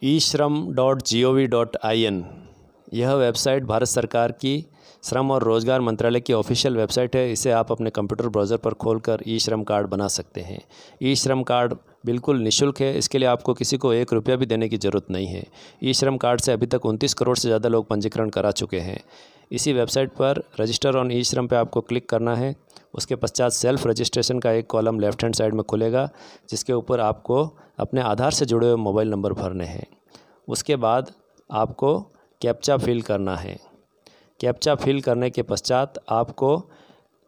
e-shram.gov.in यह website Bharat सरकार की श्रम और रोज़गार मंत्रालय की ऑफिशियल वेबसाइट है। इसे आप अपने कंप्यूटर ब्राउज़र पर खोलकर ई श्रम कार्ड बना सकते हैं। ई श्रम कार्ड बिल्कुल निःशुल्क है। इसके लिए आपको किसी को 1 रुपया भी देने की ज़रूरत नहीं है। ई श्रम कार्ड से अभी तक 29 करोड़ से ज़्यादा लोग पंजीकरण करा चुके हैं। इसी वेबसाइट पर रजिस्टर ऑन ई श्रम पर आपको क्लिक करना है। उसके पश्चात सेल्फ रजिस्ट्रेशन का एक कॉलम लेफ्ट हैंड साइड में खुलेगा, जिसके ऊपर आपको अपने आधार से जुड़े हुए मोबाइल नंबर भरने हैं। उसके बाद आपको कैप्चा फिल करना है। कैप्चा फिल करने के पश्चात आपको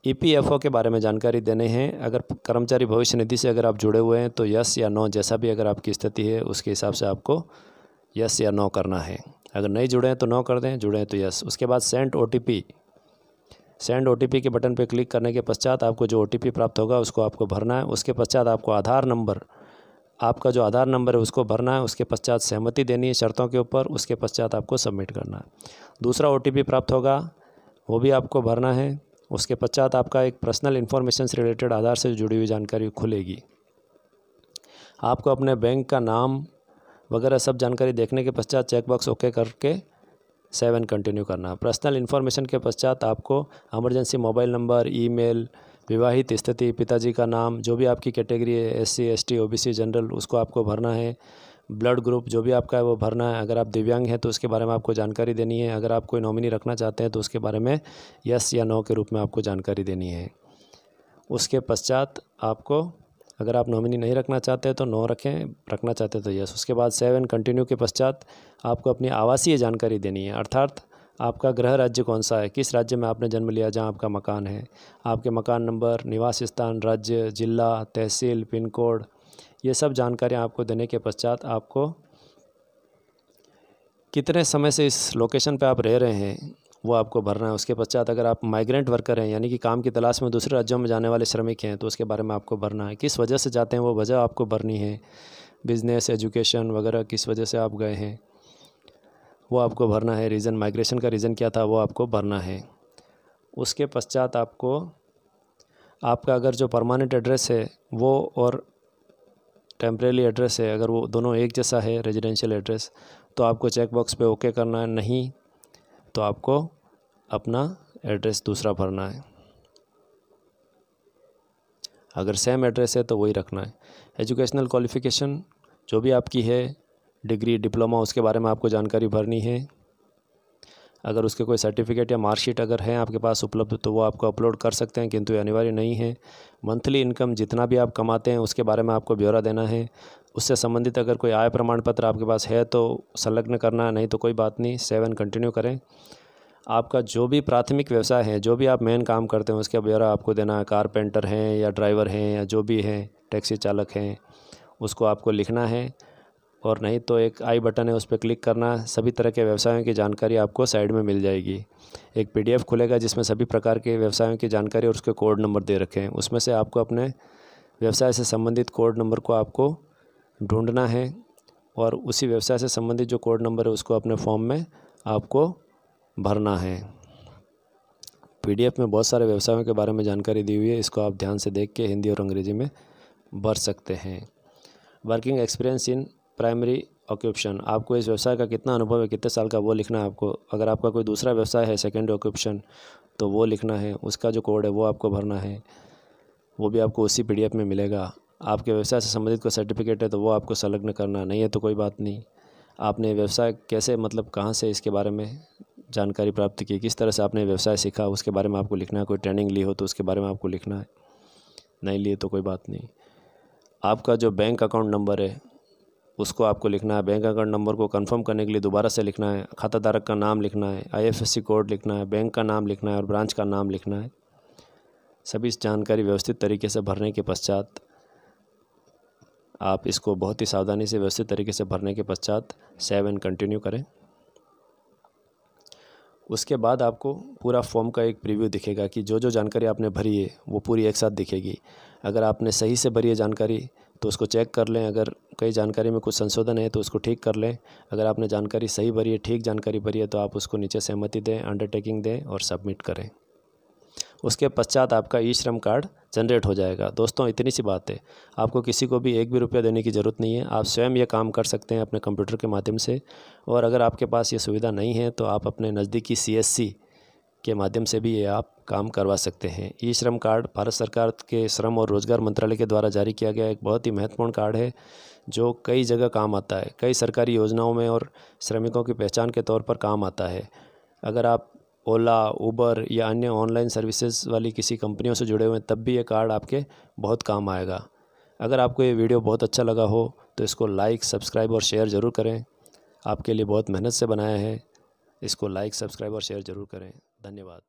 EPFO के बारे में जानकारी देने हैं। अगर कर्मचारी भविष्य निधि से अगर आप जुड़े हुए हैं तो यस या नो, जैसा भी अगर आपकी स्थिति है उसके हिसाब से आपको यस या नो करना है। अगर नहीं जुड़े हैं तो नो कर दें, जुड़े हैं तो यस। उसके बाद सेंड OTP के बटन पर क्लिक करने के पश्चात आपको जो OTP प्राप्त होगा उसको आपको भरना है। उसके पश्चात आपको आपका जो आधार नंबर है उसको भरना है। उसके पश्चात सहमति देनी है शर्तों के ऊपर। उसके पश्चात आपको सबमिट करना है। दूसरा OTP प्राप्त होगा, वो भी आपको भरना है। उसके पश्चात आपका एक पर्सनल इन्फॉर्मेशन से रिलेटेड आधार से जुड़ी हुई जानकारी खुलेगी। आपको अपने बैंक का नाम वगैरह सब जानकारी देखने के पश्चात चेकबॉक्स ओके करके सेव एंड कंटिन्यू करना है। पर्सनल इन्फॉर्मेशन के पश्चात आपको इमरजेंसी मोबाइल नंबर, ईमेल, विवाहित स्थिति, पिताजी का नाम, जो भी आपकी कैटेगरी है SC ST OBC जनरल, उसको आपको भरना है। ब्लड ग्रुप जो भी आपका है वो भरना है। अगर आप दिव्यांग हैं तो उसके बारे में आपको जानकारी देनी है। अगर आप कोई नॉमिनी रखना चाहते हैं तो उसके बारे में यस या नो के रूप में आपको जानकारी देनी है। उसके पश्चात आपको, अगर आप नॉमिनी नहीं रखना चाहते तो नो रखें, रखना चाहते तो यस। उसके बाद सेव एंड कंटिन्यू के पश्चात आपको अपनी आवासीय जानकारी देनी है, अर्थात आपका गृह राज्य कौन सा है, किस राज्य में आपने जन्म लिया, जहां आपका मकान है, आपके मकान नंबर, निवास स्थान, राज्य, जिला, तहसील, पिन कोड, ये सब जानकारियां आपको देने के पश्चात आपको कितने समय से इस लोकेशन पे आप रह रहे हैं वो आपको भरना है। उसके पश्चात अगर आप माइग्रेंट वर्कर हैं, यानी कि काम की तलाश में दूसरे राज्यों में जाने वाले श्रमिक हैं, तो उसके बारे में आपको भरना है। किस वजह से जाते हैं वो वजह आपको भरनी है। बिज़नेस, एजुकेशन वगैरह किस वजह से आप गए हैं वो आपको भरना है। रीज़न, माइग्रेशन का रीज़न क्या था वो आपको भरना है। उसके पश्चात आपका अगर जो परमानेंट एड्रेस है वो और टेम्परेरी एड्रेस है, अगर वो दोनों एक जैसा है रेजिडेंशियल एड्रेस, तो आपको चेक बॉक्स पे ओके करना है। नहीं तो आपको अपना एड्रेस दूसरा भरना है। अगर सेम एड्रेस है तो वही रखना है। एजुकेशनल क्वालिफ़िकेशन जो भी आपकी है, डिग्री, डिप्लोमा, उसके बारे में आपको जानकारी भरनी है। अगर उसके कोई सर्टिफिकेट या मार्कशीट अगर है आपके पास उपलब्ध तो वो आपको अपलोड कर सकते हैं, किंतु ये अनिवार्य नहीं है। मंथली इनकम जितना भी आप कमाते हैं उसके बारे में आपको ब्यौरा देना है। उससे संबंधित अगर कोई आय प्रमाण पत्र आपके पास है तो संलग्न करना है, नहीं तो कोई बात नहीं, सेव एंड कंटिन्यू करें। आपका जो भी प्राथमिक व्यवसाय है, जो भी आप मेन काम करते हैं उसका ब्यौरा आपको देना है। कारपेंटर हैं या ड्राइवर हैं या जो भी हैं, टैक्सी चालक हैं, उसको आपको लिखना है। और नहीं तो एक आई बटन है, उस पर क्लिक करना। सभी तरह के व्यवसायों की जानकारी आपको साइड में मिल जाएगी। एक PDF खुलेगा जिसमें सभी प्रकार के व्यवसायों की जानकारी और उसके कोड नंबर दे रखे हैं। उसमें से आपको अपने व्यवसाय से संबंधित कोड नंबर को आपको ढूंढना है और उसी व्यवसाय से संबंधित जो कोड नंबर है उसको अपने फॉर्म में आपको भरना है। PDF में बहुत सारे व्यवसायों के बारे में जानकारी दी हुई है, इसको आप ध्यान से देख के हिंदी और अंग्रेजी में भर सकते हैं। Working experience in primary occupation, आपको इस व्यवसाय का कितना अनुभव है, कितने साल का, वो लिखना है आपको। अगर आपका कोई दूसरा व्यवसाय है, सेकेंडरी ऑक्यूपेशन, तो वो लिखना है। उसका जो कोड है वो आपको भरना है, वो भी आपको उसी PDF में मिलेगा। आपके व्यवसाय से संबंधित कोई सर्टिफिकेट है तो वो आपको संलग्न करना, नहीं है तो कोई बात नहीं। आपने व्यवसाय कैसे, मतलब कहाँ से इसके बारे में जानकारी प्राप्त की, किस तरह से आपने व्यवसाय सीखा, उसके बारे में आपको लिखना है। कोई ट्रेनिंग ली हो तो उसके बारे में आपको लिखना है, नहीं लिए तो कोई बात नहीं। आपका जो बैंक अकाउंट नंबर है उसको आपको लिखना है। बैंक अकाउंट नंबर को कंफर्म करने के लिए दोबारा से लिखना है। खाता धारक का नाम लिखना है, IFSC कोड लिखना है, बैंक का नाम लिखना है और ब्रांच का नाम लिखना है। सभी जानकारी व्यवस्थित तरीके से भरने के पश्चात आप इसको बहुत ही सावधानी से व्यवस्थित तरीके से भरने के पश्चात सेव एंड कंटिन्यू करें। उसके बाद आपको पूरा फॉर्म का एक प्रीव्यू दिखेगा कि जो जो जानकारी आपने भरी है वो पूरी एक साथ दिखेगी। अगर आपने सही से भरी है जानकारी तो उसको चेक कर लें। अगर कई जानकारी में कुछ संशोधन है तो उसको ठीक कर लें। अगर आपने जानकारी सही भरी है, ठीक जानकारी भरी है, तो आप उसको नीचे सहमति दें, अंडरटेकिंग दें और सबमिट करें। उसके पश्चात आपका ई श्रम कार्ड जनरेट हो जाएगा। दोस्तों इतनी सी बात है, आपको किसी को भी एक भी रुपया देने की ज़रूरत नहीं है। आप स्वयं ये काम कर सकते हैं अपने कंप्यूटर के माध्यम से। और अगर आपके पास ये सुविधा नहीं है तो आप अपने नज़दीकी CSC के माध्यम से भी ये आप काम करवा सकते हैं। ई श्रम कार्ड भारत सरकार के श्रम और रोज़गार मंत्रालय के द्वारा जारी किया गया एक बहुत ही महत्वपूर्ण कार्ड है, जो कई जगह काम आता है, कई सरकारी योजनाओं में और श्रमिकों की पहचान के तौर पर काम आता है। अगर आप ओला, उबर या अन्य ऑनलाइन सर्विसेज वाली किसी कंपनियों से जुड़े हुए हैं तब भी ये कार्ड आपके बहुत काम आएगा। अगर आपको ये वीडियो बहुत अच्छा लगा हो तो इसको लाइक, सब्सक्राइब और शेयर ज़रूर करें। आपके लिए बहुत मेहनत से बनाया है, इसको लाइक, सब्सक्राइब और शेयर ज़रूर करें। धन्यवाद।